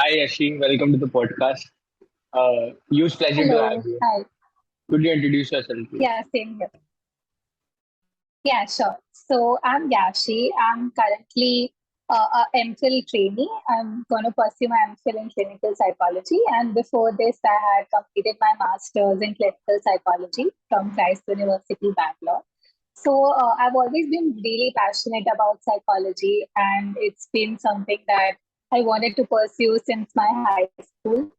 Hi, Yashi. Welcome to the podcast. Huge pleasure to have Hello. you. Hi. Could you introduce yourself, please? Yeah, same here. Yeah, sure. So I'm Yashi. I'm currently a MPhil trainee. I'm going to pursue my MPhil in clinical psychology. And before this, I had completed my master's in clinical psychology from Christ University, Bangalore. So I've always been really passionate about psychology, and it's been something that I wanted to pursue since my high school.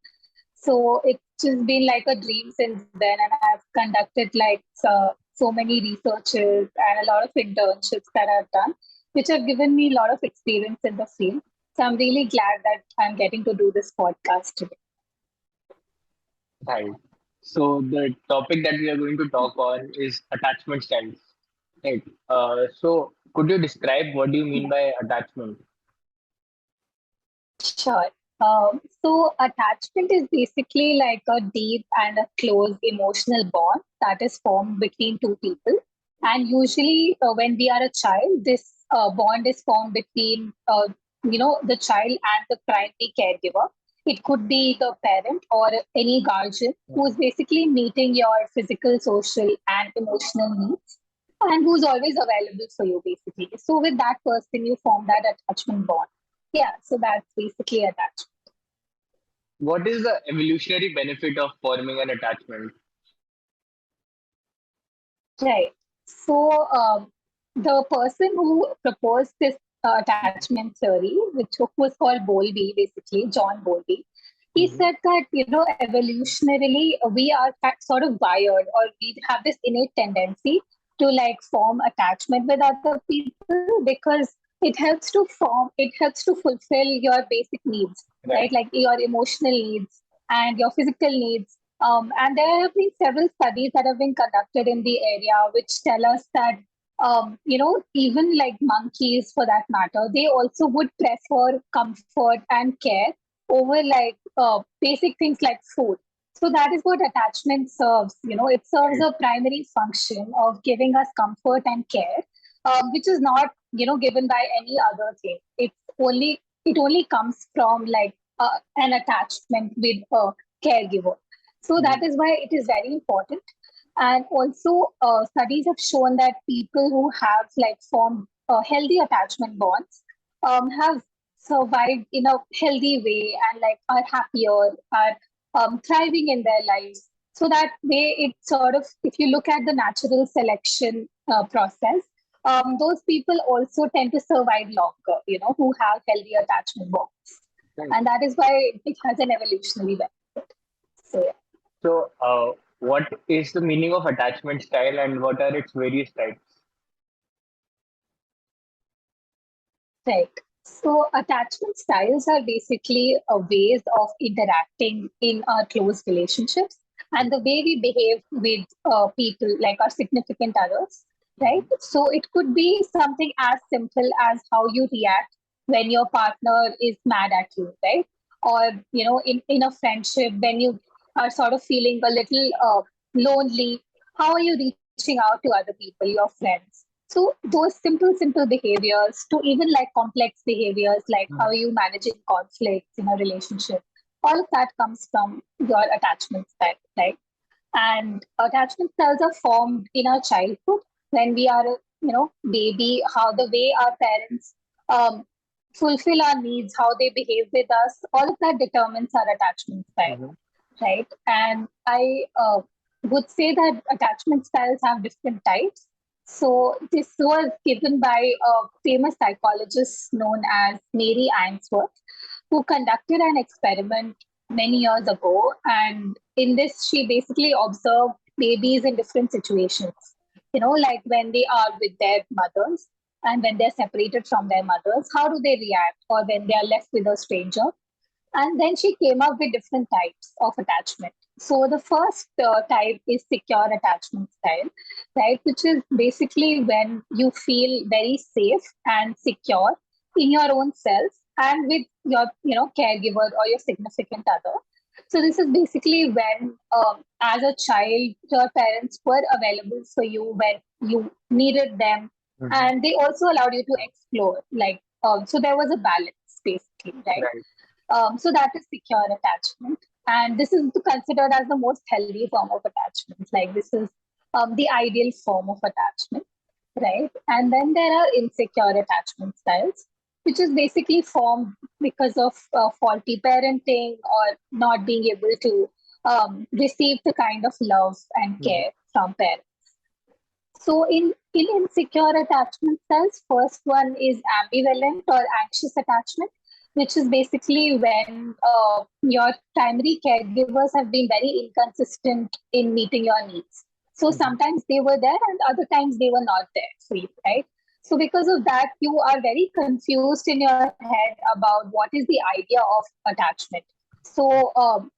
So it's just been like a dream since then, and I've conducted like so many researches and a lot of internships that I've done, which have given me a lot of experience in the field. So I'm really glad that I'm getting to do this podcast today. Right. So the topic that we are going to talk on is attachment styles. Right. So could you describe what do you mean Yeah, by attachment? sure. So attachment is basically like a deep and a close emotional bond that is formed between two people. And usually, when we are a child, this bond is formed between, the child and the primary caregiver. It could be the parent or any guardian who's basically meeting your physical, social, and emotional needs, and who's always available for you, basically. So with that person, you form that attachment bond. Yeah, so that's basically attachment. What is the evolutionary benefit of forming an attachment? Right. So the person who proposed this attachment theory, which was called Bowlby, basically John Bowlby, he Mhm. said that evolutionarily we are sort of wired, or we have this innate tendency to like form attachment with other people because it helps to fulfill your basic needs, right? Right. Like your emotional needs and your physical needs. And there have been several studies that have been conducted in the area which tell us that, even like monkeys for that matter, they also would prefer comfort and care over like basic things like food. So that is what attachment serves. It serves Right. a primary function of giving us comfort and care, which is not, given by any other thing. It only comes from like an attachment with a caregiver. So that Mhm. is why it is very important. And also, studies have shown that people who have like formed healthy attachment bonds have survived in a healthy way and like are happier, are thriving in their lives. So that way, it sort of, if you look at the natural selection process, those people also tend to survive longer, who have healthy attachment bonds. Right. And that is why it has an evolutionary benefit. So, yeah. So what is the meaning of attachment style and what are its various types? Right. So attachment styles are basically a ways of interacting in our close relationships and the way we behave with people like our significant others, right? Mhm. So it could be something as simple as how you react when your partner is mad at you, right? Or, in a friendship, when you are sort of feeling a little lonely, how are you reaching out to other people, your friends? So those simple behaviors to even like complex behaviors, like how are Mhm. you managing conflicts in a relationship, all of that comes from your attachment style, right? And attachment styles are formed in our childhood when we are, baby, how the way our parents um, fulfill our needs, how they behave with us, all of that determines our attachment style, Mhm. right? And I would say that attachment styles have different types. So this was given by a famous psychologist known as Mary Ainsworth, who conducted an experiment many years ago. And in this, she basically observed babies in different situations, like when they are with their mothers and when they're separated from their mothers, how do they react? Or when they are left with a stranger, and then she came up with different types of attachment. So the first type is secure attachment style, right? Which is basically when you feel very safe and secure in your own self and with your, caregiver or your significant other. So this is basically when, as a child, your parents were available for you when you needed them, Mhm. and they also allowed you to explore. Like, so there was a balance, basically, right? Right. So that is secure attachment. And this is considered as the most healthy form of attachment. Like this is the ideal form of attachment, right? And then there are insecure attachment styles, which is basically formed because of faulty parenting or not being able to receive the kind of love and Mhm. care from parents. So in insecure attachment styles, first one is ambivalent or anxious attachment, which is basically when your primary caregivers have been very inconsistent in meeting your needs. So Mhm. sometimes they were there and other times they were not there for you, right? So because of that, you are very confused in your head about what is the idea of attachment. So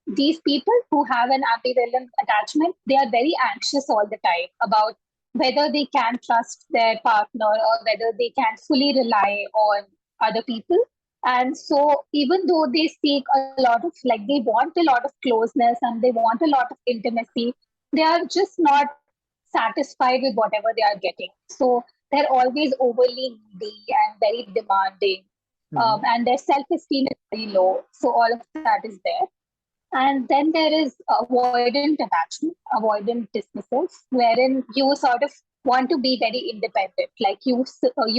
these people who have an ambivalent attachment, they are very anxious all the time about whether they can trust their partner or whether they can fully rely on other people. And so, even though they seek a lot of, like, they want a lot of closeness and they want a lot of intimacy, they are just not satisfied with whatever they are getting. So, they're always overly needy and very demanding. Mhm. And their self esteem is very low. So, all of that is there. And then there is avoidant attachment, avoidant dismissals, wherein you sort of want to be very independent. Like you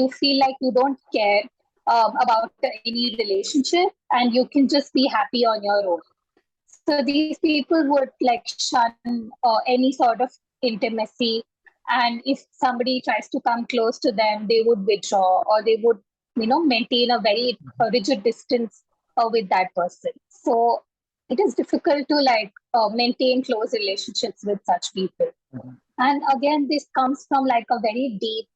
feel like you don't care about any relationship, and you can just be happy on your own. So these people would like shun any sort of intimacy, and if somebody tries to come close to them, they would withdraw or they would, maintain a very rigid distance with that person. So it is difficult to like maintain close relationships with such people. Mhm. And again, this comes from like a very deep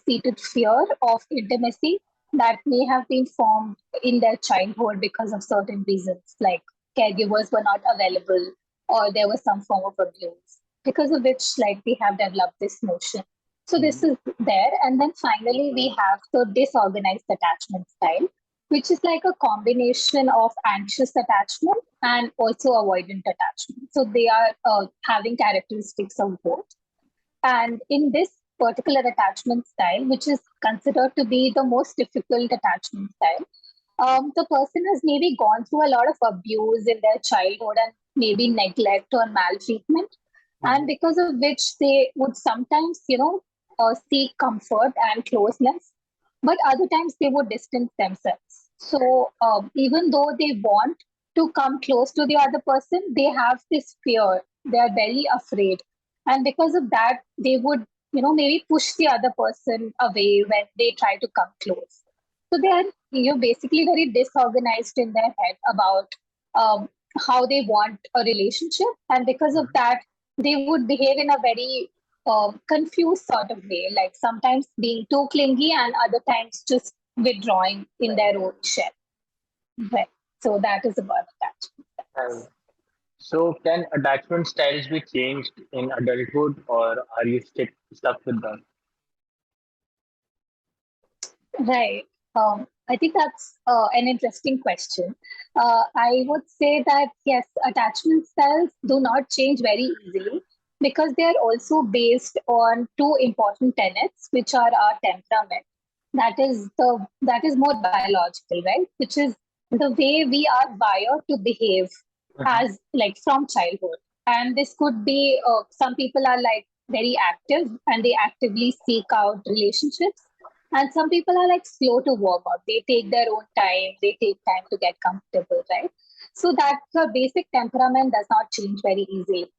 seated fear of intimacy that may have been formed in their childhood because of certain reasons, like caregivers were not available or there was some form of abuse, because of which like they have developed this notion. So this Mhm. is there. And then finally, we have the disorganized attachment style, which is like a combination of anxious attachment and also avoidant attachment. So they are having characteristics of both. And in this particular attachment style, which is considered to be the most difficult attachment style, the person has maybe gone through a lot of abuse in their childhood and maybe neglect or maltreatment. And Mhm. because of which they would sometimes, seek comfort and closeness, but other times they would distance themselves. So even though they want to come close to the other person, they have this fear. They are very afraid, and because of that they would, maybe push the other person away when they try to come close. So they are, basically very disorganized in their head about um, how they want a relationship, and because of Mhm. that they would behave in a very confused sort of way, like sometimes being too clingy and other times just withdrawing in Right. their own shell. Right. So that is about attachment. And so, can attachment styles be changed in adulthood, or are you stuck with them? Right. I think that's an interesting question. I would say that yes, attachment styles do not change very easily because they are also based on two important tenets, which are our temperament. That is more biological, right? Which is the way we are wired to behave Mhm. as like from childhood. And this could be some people are like very active and they actively seek out relationships, and some people are like slow to warm up. They take their own time. They take time to get comfortable, right? So that the basic temperament does not change very easily.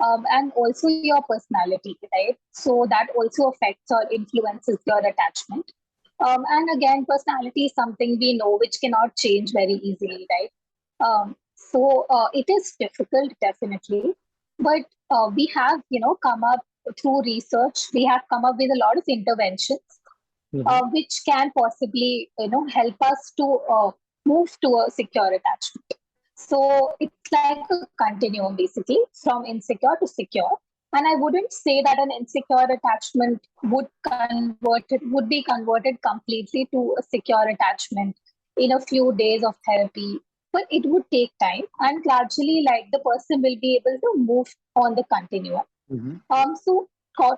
And also your personality, right? So that also affects or influences your attachment. And again, personality is something we know which cannot change very easily, right? So it is difficult, definitely, but we have, come up through research. We have come up with a lot of interventions Mhm. which can possibly, help us to move to a secure attachment. So it's like a continuum basically from insecure to secure. And I wouldn't say that an insecure attachment would be converted completely to a secure attachment in a few days of therapy, but it would take time, and gradually like the person will be able to move on the continuum. Mhm. So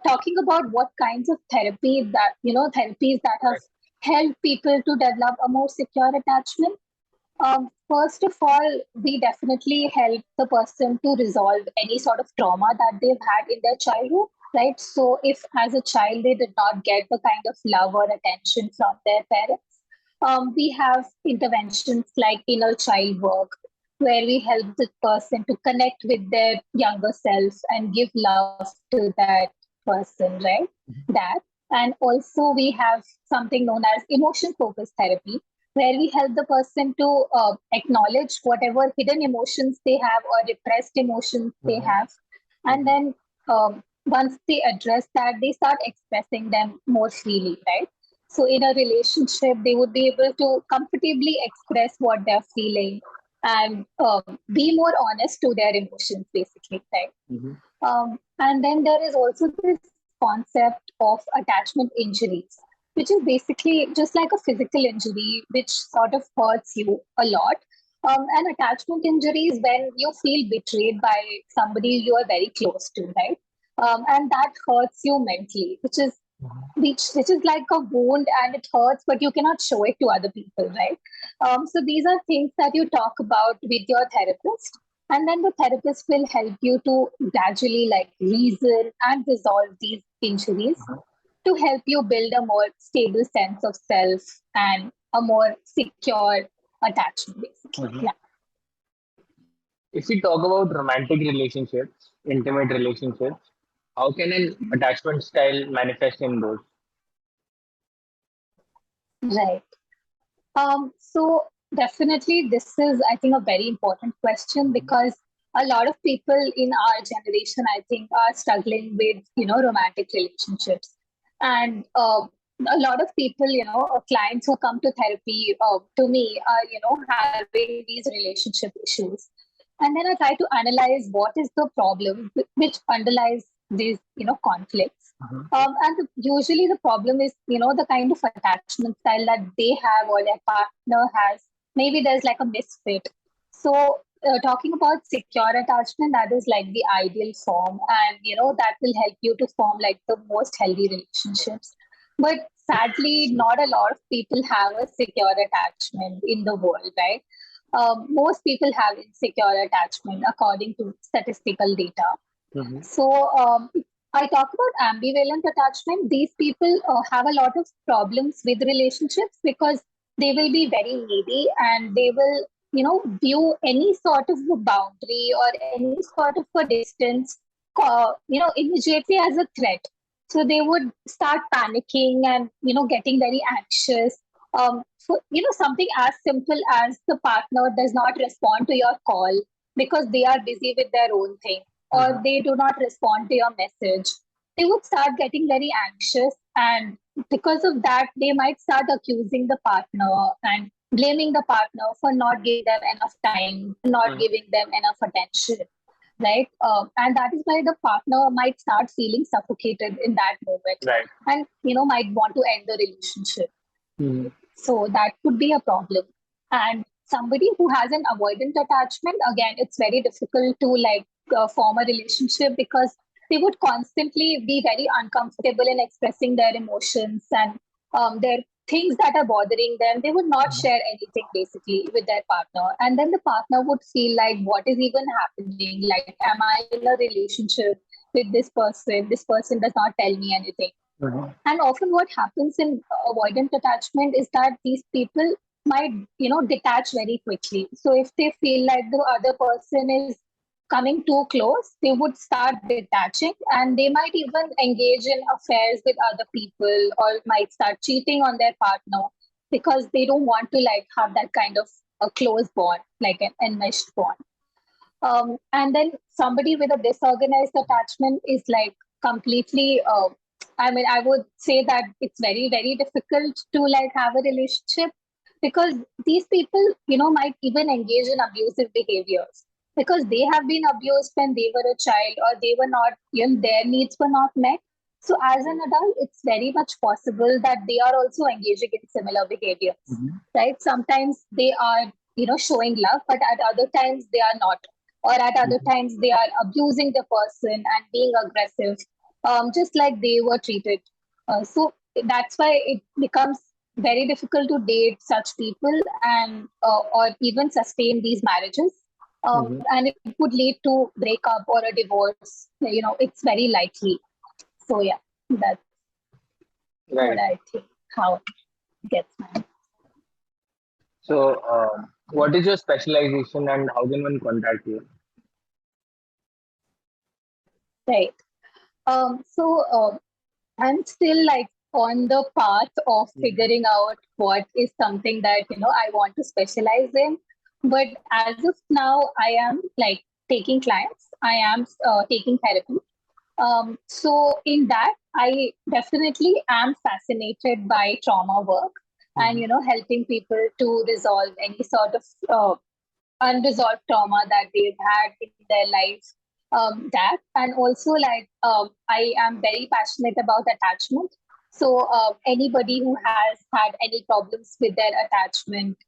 talking about what kinds of therapy that, therapies that have Right. helped people to develop a more secure attachment. First of all, we definitely help the person to resolve any sort of trauma that they've had in their childhood, right? So, if as a child they did not get the kind of love or attention from their parents, we have interventions like inner child work, where we help the person to connect with their younger self and give love to that person, right? That. And also, we have something known as emotion focused therapy, where we help the person to acknowledge whatever hidden emotions they have or repressed emotions they Mhm. have. And then once they address that, they start expressing them more freely, right? So in a relationship, they would be able to comfortably express what they're feeling and be more honest to their emotions, basically, right? Mhm. And then there is also this concept of attachment injuries, which is basically just like a physical injury, which sort of hurts you a lot. An attachment injury is when you feel betrayed by somebody you are very close to, right? And that hurts you mentally, which is like a wound and it hurts, but you cannot show it to other people, right? So these are things that you talk about with your therapist, and then the therapist will help you to gradually like reason and resolve these injuries to help you build a more stable sense of self and a more secure attachment, basically. Mhm. Yeah, If we talk about romantic relationships, intimate relationships, how can an attachment style manifest in those? right. So definitely, this is, I think, a very important question Mhm. because a lot of people in our generation, I think, are struggling with, romantic relationships. And a lot of people, clients who come to therapy to me are, having these relationship issues. And then I try to analyze what is the problem which underlies these, conflicts. Mhm. Usually the problem is, the kind of attachment style that they have or their partner has. Maybe there's like a misfit. So talking about secure attachment, that is like the ideal form, and that will help you to form like the most healthy relationships. But sadly, not a lot of people have a secure attachment in the world, right? Most people have insecure attachment according to statistical data. Mhm. So, I talk about ambivalent attachment. These people have a lot of problems with relationships because they will be very needy and they will, view any sort of a boundary or any sort of a distance, immediately as a threat. So they would start panicking and, getting very anxious. Something as simple as the partner does not respond to your call because they are busy with their own thing or Mhm. they do not respond to your message, they would start getting very anxious. And because of that, they might start accusing the partner and blaming the partner for not giving them enough time, for not Mhm. giving them enough attention, right? And that is why the partner might start feeling suffocated in that moment Right. and, might want to end the relationship. Mhm. So that could be a problem. And somebody who has an avoidant attachment, again, it's very difficult to like form a relationship because they would constantly be very uncomfortable in expressing their emotions and their things that are bothering them. They would not share anything basically with their partner. And then the partner would feel like, what is even happening? Like, am I in a relationship with this person? This person does not tell me anything. Mhm. And often what happens in avoidant attachment is that these people might, detach very quickly. So if they feel like the other person is coming too close, they would start detaching and they might even engage in affairs with other people or might start cheating on their partner because they don't want to like have that kind of a close bond, like an enmeshed bond. And then somebody with a disorganized attachment is like completely, I mean, I would say that it's very, very difficult to like have a relationship because these people, might even engage in abusive behaviors because they have been abused when they were a child or they were not, their needs were not met. So as an adult, it's very much possible that they are also engaging in similar behaviors, Mhm. right? Sometimes they are, showing love, but at other times they are not, or at other Mhm. times they are abusing the person and being aggressive, just like they were treated. So that's why it becomes very difficult to date such people and or even sustain these marriages. Mm-hmm. And it would lead to breakup or a divorce. It's very likely. So yeah, that's what Right. I think. How it gets married. So, what is your specialization and how can one contact you? Right. So I'm still like on the path of Mm-hmm. figuring out what is something that I want to specialize in. But as of now, I am like taking clients. I am taking therapy. So in that, I definitely am fascinated by trauma work and Mm-hmm. helping people to resolve any sort of unresolved trauma that they've had in their life. That and also like I am very passionate about attachment. So anybody who has had any problems with their attachment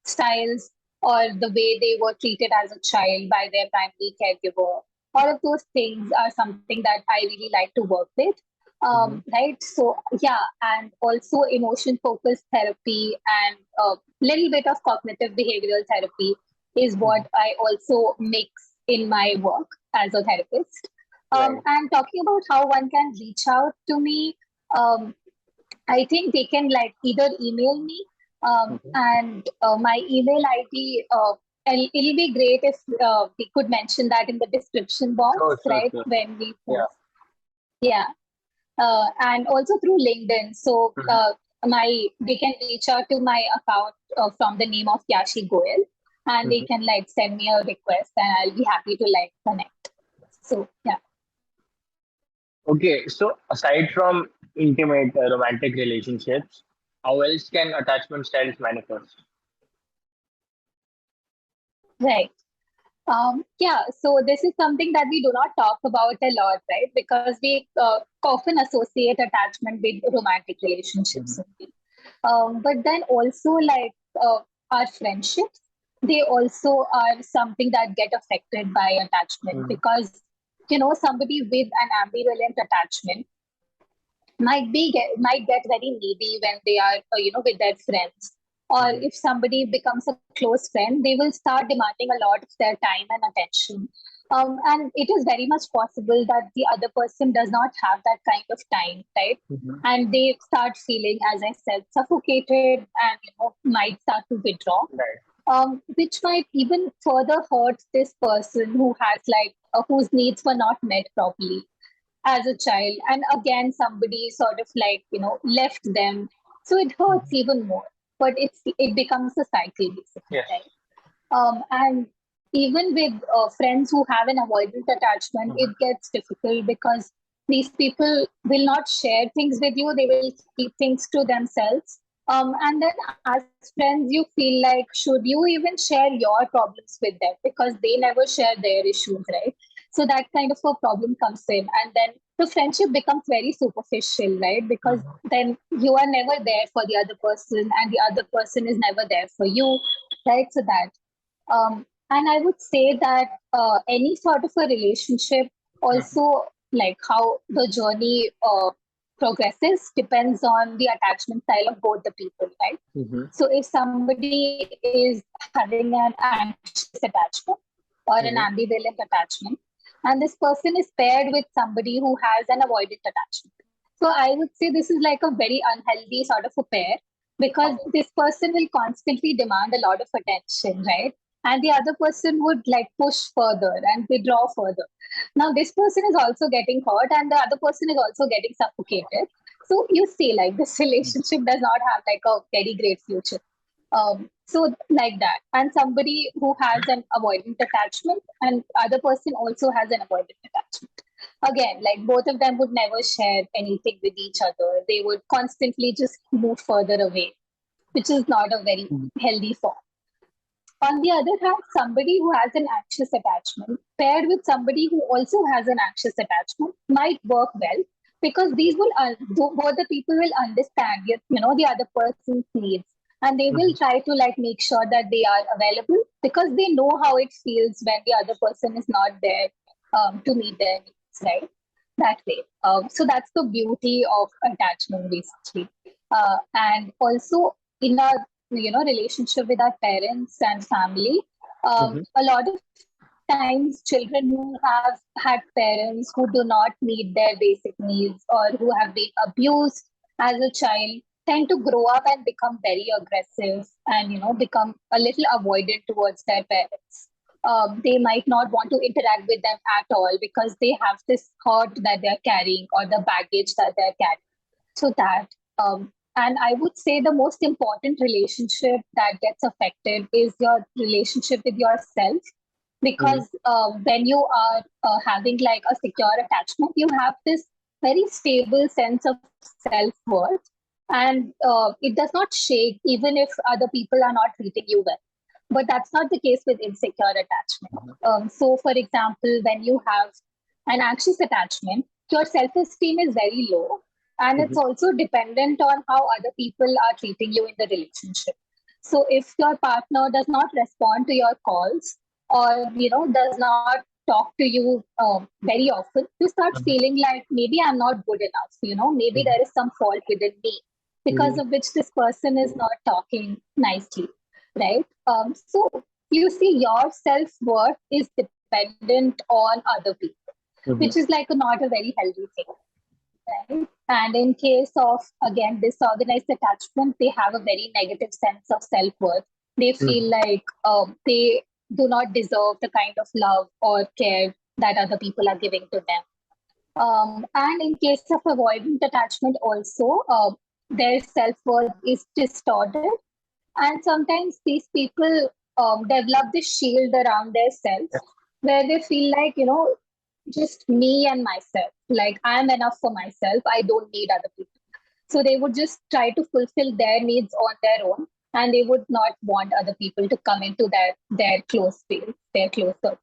styles or the way they were treated as a child by their primary caregiver, all of those things are something that I really like to work with. Mm-hmm. Right. So yeah, and also emotion focused therapy and a little bit of cognitive behavioral therapy is Mm-hmm. what I also mix in my work as a therapist. Right. And talking about how one can reach out to me, um, I think they can like either email me, Mm-hmm. and my email ID. It'll be great if we could mention that in the description Sure, box, sure, right? sure. When we Yeah. post. Yeah. And also through LinkedIn. So Mm-hmm. my they can reach out to my account from the name of Yashi Goel, and they Mm-hmm. can like send me a request, and I'll be happy to like connect. So yeah, Okay, so aside from intimate romantic relationships, how else can attachment styles manifest? right. Yeah, so this is something that we do not talk about a lot, right? Because we often associate attachment with romantic relationships Mm-hmm. only. But then also like our friendships, they also are something that get affected by attachment Mm-hmm. because somebody with an ambivalent attachment might get very needy when they are with their friends, or Mm-hmm. if somebody becomes a close friend, they will start demanding a lot of their time and attention. And it is very much possible that the other person does not have that kind of time, right? Mm-hmm. And they start feeling, as I said, suffocated and might start to withdraw, Right. which might even further hurt this person who has like whose needs were not met properly as a child, and again somebody sort of like left them, so it hurts Mm-hmm. even more. But it becomes a cycle basically, Yes. right? And even with friends who have an avoidant attachment, Mm-hmm. it gets difficult because these people will not share things with you, they will keep things to themselves. And then as friends you feel like, should you even share your problems with them because they never share their issues, right? So that kind of a problem comes in, and then the friendship becomes very superficial, right? Because Mm-hmm. then you are never there for the other person and the other person is never there for you, right? So that and I would say that any sort of a relationship also, like how the journey progresses, depends on the attachment style of both the people, right? Mm-hmm. So if somebody is having an anxious attachment or an ambivalent Mm-hmm. attachment, and this person is paired with somebody who has an avoidant attachment, so I would say this is like a very unhealthy sort of a pair, because Okay. this person will constantly demand a lot of attention, right? And the other person would like push further and withdraw further. Now, this person is also getting hurt, and the other person is also getting suffocated. So you see, like this relationship does not have like a very great future. So like that, and somebody who has an avoidant attachment, and other person also has an avoidant attachment. Again, like both of them would never share anything with each other. They would constantly just move further away, which is not a very Mm-hmm. healthy form. On the other hand, somebody who has an anxious attachment paired with somebody who also has an anxious attachment might work well, because these will both the people will understand the other person's needs, and they will Mm-hmm. try to like make sure that they are available because they know how it feels when the other person is not there to meet their needs, right? That way. So that's the beauty of attachment, basically. And also in our relationship with our parents and family, Mm-hmm. a lot of times children who have had parents who do not meet their basic needs or who have been abused as a child tend to grow up and become very aggressive and become a little avoidant towards their parents. They might not want to interact with them at all because they have this hurt that they're carrying or the baggage that they're carrying. So that, and I would say the most important relationship that gets affected is your relationship with yourself. Mm-hmm. Because when you are having like a secure attachment, you have this very stable sense of self-worth, and it does not shake even if other people are not treating you well. But that's not the case with insecure attachment. So, for example, when you have an anxious attachment, your self esteem is very low. And it's Mm-hmm. also dependent on how other people are treating you in the relationship. So, if your partner does not respond to your calls or, does not talk to you very often, you start feeling like maybe I'm not good enough, maybe Mm-hmm. there is some fault within me because Mm-hmm. of which this person is not talking nicely, right? So you see, your self worth is dependent on other people, which is like not a very healthy thing, right? And in case of again disorganized attachment, they have a very negative sense of self worth. They feel Mm-hmm. like they do not deserve the kind of love or care that other people are giving to them. And in case of avoidant attachment, also their self worth is distorted, and sometimes these people develop this shield around themselves where they feel like, just me and myself, like I'm enough for myself. I don't need other people. So they would just try to fulfill their needs on their own, and they would not want other people to come into their close space, their close circle.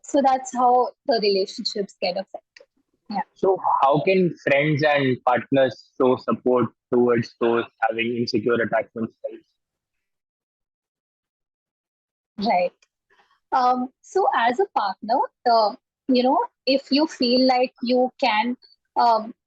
So that's how the relationships get affected. Yeah. So, how can friends and partners show support towards those having insecure attachment styles? Right. So as a partner, if you feel like you can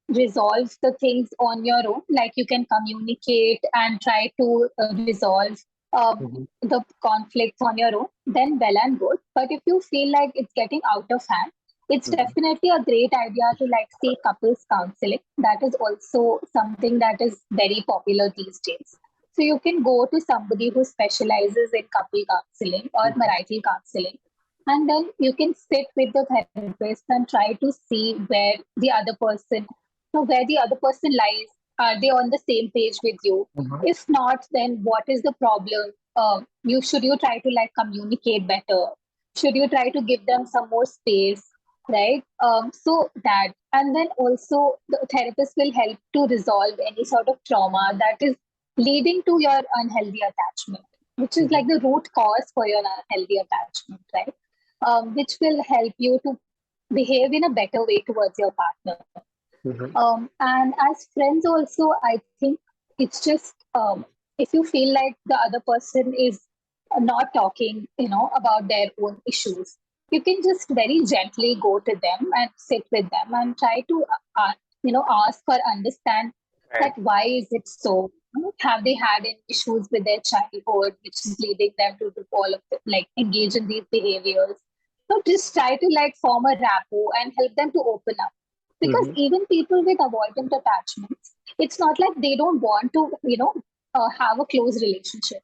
resolve the things on your own, like you can communicate and try to resolve Mm-hmm. the conflicts on your own, then well and good. But if you feel like it's getting out of hand, it's Mm-hmm. definitely a great idea to like seek couples counseling. That is also something that is very popular these days. So you can go to somebody who specializes in couple counseling or marital counseling, and then you can sit with the therapist and try to see where the other person, where the other person lies. Are they on the same page with you? Mm-hmm. If not, then what is the problem? You should you try to like communicate better? Should you try to give them some more space? Right. So that, and then also the therapist will help to resolve any sort of trauma that is leading to your unhealthy attachment, which is Mm-hmm. like the root cause for your unhealthy attachment, right? Which will help you to behave in a better way towards your partner. Mm-hmm. And as friends, also, I think it's just if you feel like the other person is not talking, about their own issues, you can just very gently go to them and sit with them and try to, ask or understand Right. that why is it so? Have they had any issues with their childhood, which is leading them to do all of it, like engage in these behaviors? So just try to like form a rapport and help them to open up, because Mm-hmm. even people with avoidant attachments, it's not like they don't want to have a close relationship.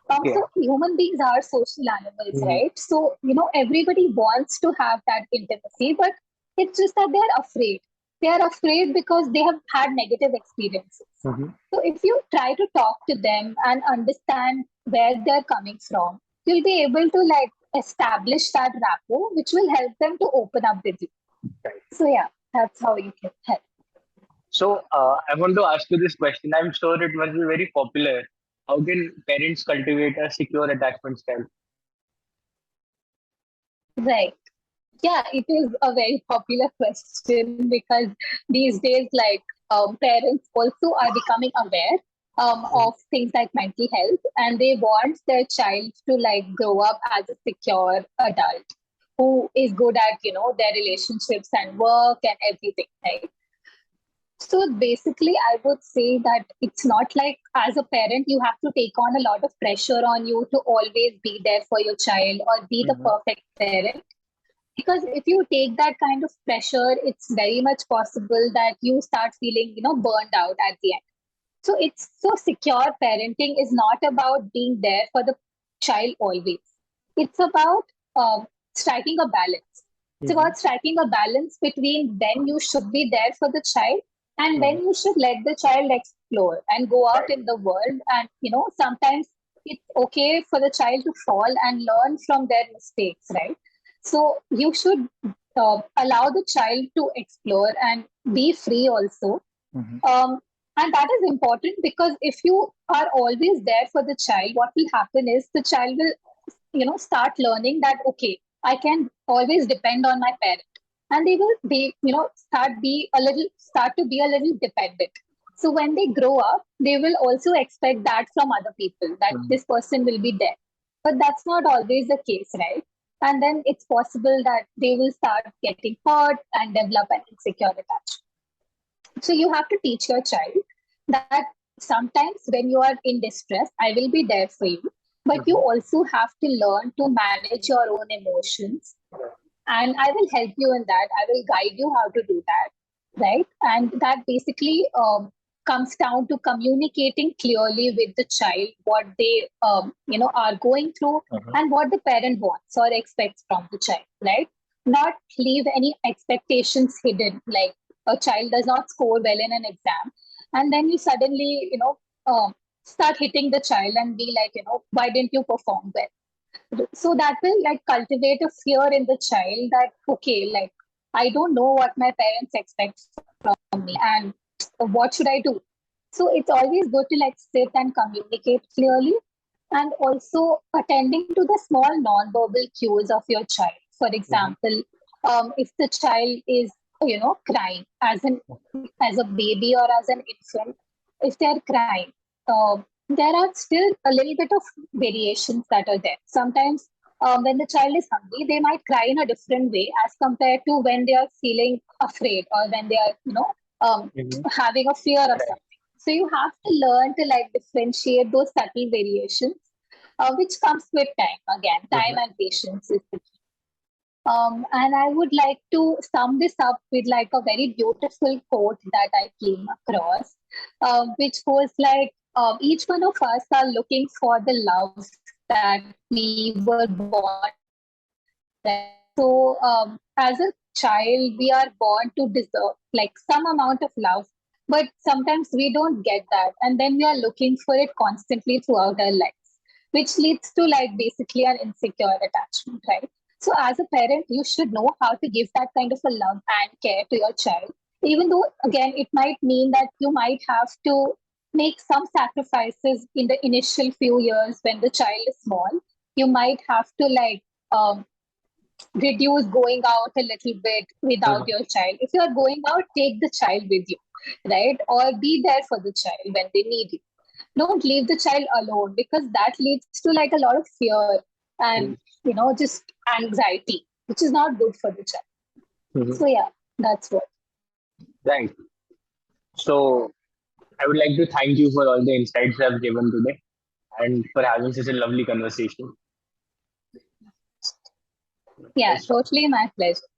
Yeah. So human beings are social animals, Mm-hmm. right? So everybody wants to have that intimacy, but it's just that they're afraid. They are afraid because they have had negative experiences. Mm-hmm. So if you try to talk to them and understand where they're coming from, you'll be able to like establish that rapport, which will help them to open up with you. Right. So yeah, that's how you can help. So, I want to ask you this question. I'm sure it must be very popular. How can parents cultivate a secure attachment style? Right. Yeah, it is a very popular question because these days, like parents also are becoming aware of things like mental health, and they want their child to like grow up as a secure adult who is good at their relationships and work and everything, right? So basically, I would say that it's not like as a parent, you have to take on a lot of pressure on you to always be there for your child or be the Mm-hmm. perfect parent. Because if you take that kind of pressure, it's very much possible that you start feeling, burned out at the end. So it's so secure parenting is not about being there for the child always. It's about striking a balance. It's Mm-hmm. about striking a balance between when you should be there for the child and when Mm-hmm. you should let the child explore and go out in the world. And sometimes it's okay for the child to fall and learn from their mistakes, right? So you should allow the child to explore and be free also. Mm-hmm. And that is important because if you are always there for the child, what will happen is the child will, start learning that, okay, I can always depend on my parent. And they will be, start to be a little dependent. So when they grow up, they will also expect that from other people, that Mm-hmm. this person will be there. But that's not always the case, right? And then it's possible that they will start getting hurt and develop an insecure attachment. So you have to teach your child that sometimes when you are in distress, I will be there for you. But you Mm-hmm. also have to learn to manage your own emotions. And I will help you in that. I will guide you how to do that. Right. And that basically comes down to communicating clearly with the child what they, are going through Uh-huh. and what the parent wants or expects from the child. Right. Not leave any expectations hidden, like a child does not score well in an exam, and then you suddenly, start hitting the child and be like, why didn't you perform well? So that will like cultivate a fear in the child that, okay, like I don't know what my parents expect from me and what should I do? So it's always good to like sit and communicate clearly and also attending to the small non-verbal cues of your child. For Mm-hmm. example, if the child is, crying as a baby or as an infant, if they're crying, there are still a little bit of variations that are there. Sometimes when the child is hungry, they might cry in a different way as compared to when they are feeling afraid or when they are, Mm-hmm. having a fear of Right. something. So you have to learn to like differentiate those subtle variations, which comes with time. Again, time Mm-hmm. and patience is the key. And I would like to sum this up with like a very beautiful quote that I came across, which goes like, each one of us are looking for the love that we were born to deserve, right? So as a child, we are born to deserve like some amount of love, but sometimes we don't get that. And then we are looking for it constantly throughout our lives, which leads to like basically an insecure attachment, right? So as a parent, you should know how to give that kind of a love and care to your child, even though again, it might mean that you might have to make some sacrifices in the initial few years when the child is small. You might have to like reduce going out a little bit without Mm-hmm. your child. If you are going out, take the child with you, right? Or be there for the child when they need you. Don't leave the child alone because that leads to like a lot of fear and just anxiety, which is not good for the child. Mm-hmm. So yeah, that's what. Right. So I would like to thank you for all the insights you have given today and for having such a lovely conversation. Yeah, Nice talking. totally my pleasure.